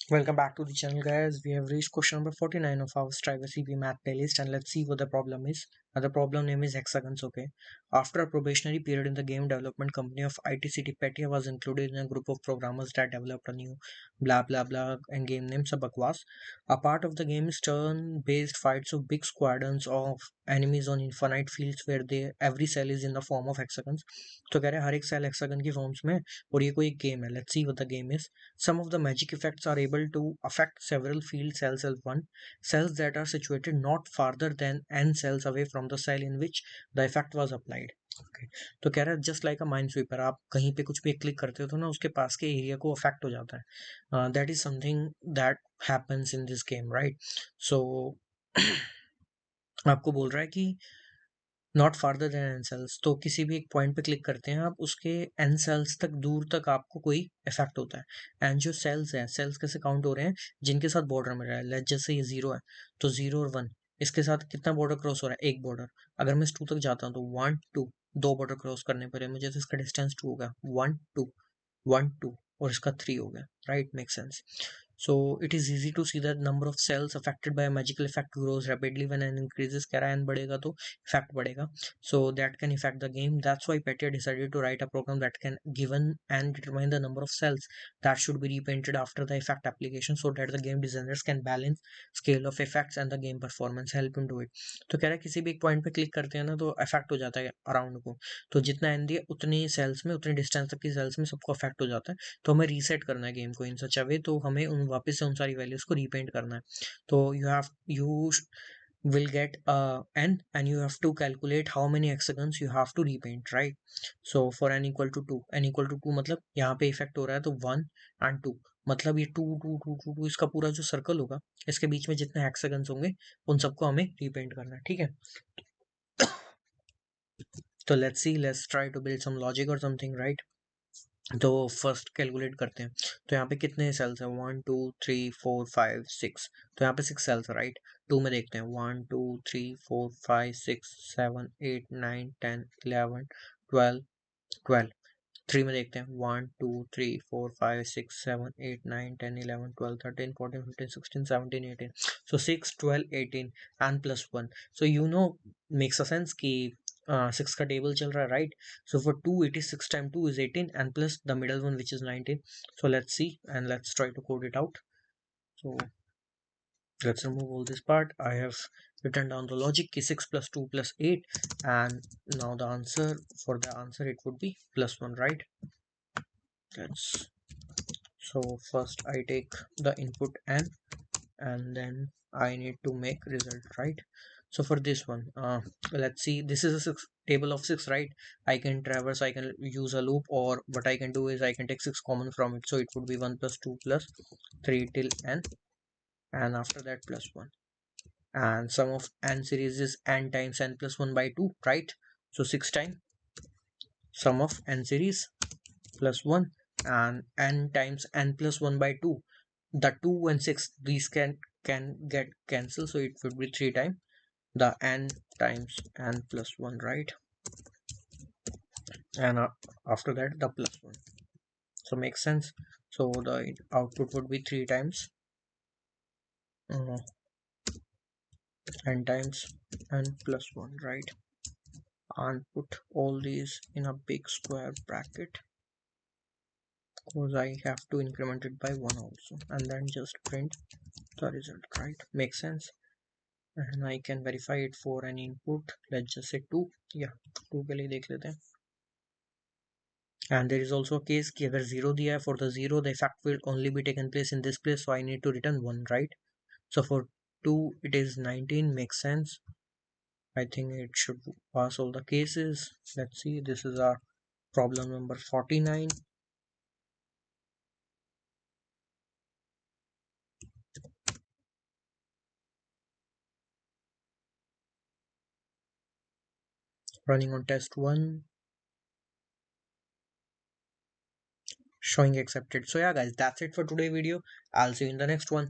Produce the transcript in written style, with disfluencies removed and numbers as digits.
Welcome back to the channel, guys. We have reached question number 49 of our Striver CP math playlist, and let's see what the problem is. The problem name is Hexagons. Okay. After a probationary period in the game development company of ITCT, Petia was included in a group of programmers that developed a new blah blah blah and game name Sabakwas. A part of the game is turn-based fights of big squadrons of enemies on infinite fields where they every cell is in the form of hexagons. तो कह रहे हैं हर एक cell hexagon की forms में और ये कोई गेम है. Let's see what the game is. Some of the magic effects are able to affect several field cells at once, cells that are situated not farther than n cells away from the cell in which the effect was applied. Okay. तो कह रहा है just like a mind sweeper, आप कहीं पे कुछ भी click करते हो तो ना उसके पास के एरिया को अफेक्ट हो जाता है. That is something that happens in this game, right. So आपको बोल रहा है कि not farther than n cells, तो किसी भी एक पॉइंट पे क्लिक करते हैं आप, उसके एन सेल्स तक दूर तक आपको कोई इफेक्ट होता है. एंड जो सेल्स हैं, सेल्स कैसे काउंट हो रहे हैं, जिनके साथ बॉर्डर मिल रहा है. लेट जैसे ये 0 है तो 0 और 1, इसके साथ कितना बॉर्डर क्रॉस हो रहा है, एक बॉर्डर. अगर मैं इस 2 तक जाता हूँ तो 1 2, दो बॉर्डर क्रॉस करने पड़े मुझे, तो इसका डिस्टेंस 2 होगा. 1 2 1 2 और इसका 3 हो गया, right. Make sense. So it is easy to see that number of cells affected by a magical effect grows rapidly when n increases. कह रहा है n बढ़ेगा तो effect बढ़ेगा, so that can affect the game. That's why Petia decided to write a program that can given and determine the number of cells that should be repainted after the effect application, so that the game designers can balance scale of effects and the game performance. Help him do it. तो कह रहा है किसी भी एक point पे click करते हैं ना तो अफेक्ट हो जाता है अराउंड को, तो जितना एन दिया उतनी सेल्स में, उतनी डिस्टेंस तक की सेल्स में सबको अफेक्ट हो जाता है. तो हमें रीसेट करना है गेम को इन सच अ वे, तो हमें उन वापस से उन सारी वैल्यूज को रीपेंट करना है. तो you will get n and you have to calculate how many hexagons you have to repaint, right. So for n equal to 2, n equal to 2 मतलब यहाँ पे इफेक्ट हो रहा है तो 1 and 2, मतलब ये 2 2 2 2 2 इसका पूरा जो सर्कल होगा इसके बीच में जितने हेक्सागन्स होंगे उन सबको हमें रिपेंट करना है, ठीक है. तो let's try to build some logic और समथिंग, राइट. तो फर्स्ट कैलकुलेट करते हैं. तो यहाँ पे कितने सेल्स हैं, 1 2 3 4 5 6, तो यहाँ पे 6 सेल्स है, राइट. 2 में देखते हैं, 1 2 3 4 5 6 7 8 9 10 11 12 12. 3 में देखते हैं, 1 2 3 4 5 6 7 8 9 10 11 12 13 14 15 16 17 18. सो 6 12 18 and plus 1. So you know, makes a sense कि 6 का टेबल चल रहा है, right. So for 2 it is 6 times 2 is 18 and plus the middle one which is 19. So let's see and let's try to code it out. So let's remove all this part. I have written down the logic ki 6 plus 2 plus 8, and now the answer, for the answer it would be plus 1, right. Let's, so first I take the input n and then I need to make result, right. So for this one, let's see, this is a table of 6, right. I can traverse, I can use a loop, or what I can do is I can take 6 common from it, so it would be 1 plus 2 plus 3 till n, and after that plus 1, and sum of n series is n times n plus 1 by 2, right. So 6 times sum of n series plus 1 and n times n plus 1 by 2, the 2 and 6, these can get cancelled, so it would be 3 times the n times n plus 1, right. And after that the plus 1, so makes sense. So the output would be 3 times uh, n times n plus 1, right. And put all these in a big square bracket because I have to increment it by 1 also, and then just print the result, right. Makes sense. And I can verify it for any input. Let's just say 2. Yeah, 2 के लिए देख लेते हैं. And there is also a case कि अगर 0 दिया है, for the 0 the effect will only be taken place in this place, so I need to return 1, right. So for 2 it is 19. Makes sense. I think it should pass all the cases. Let's see, this is our problem number 49. Running on test 1, showing accepted. So yeah guys, that's it for today's video. I'll see you in the next one.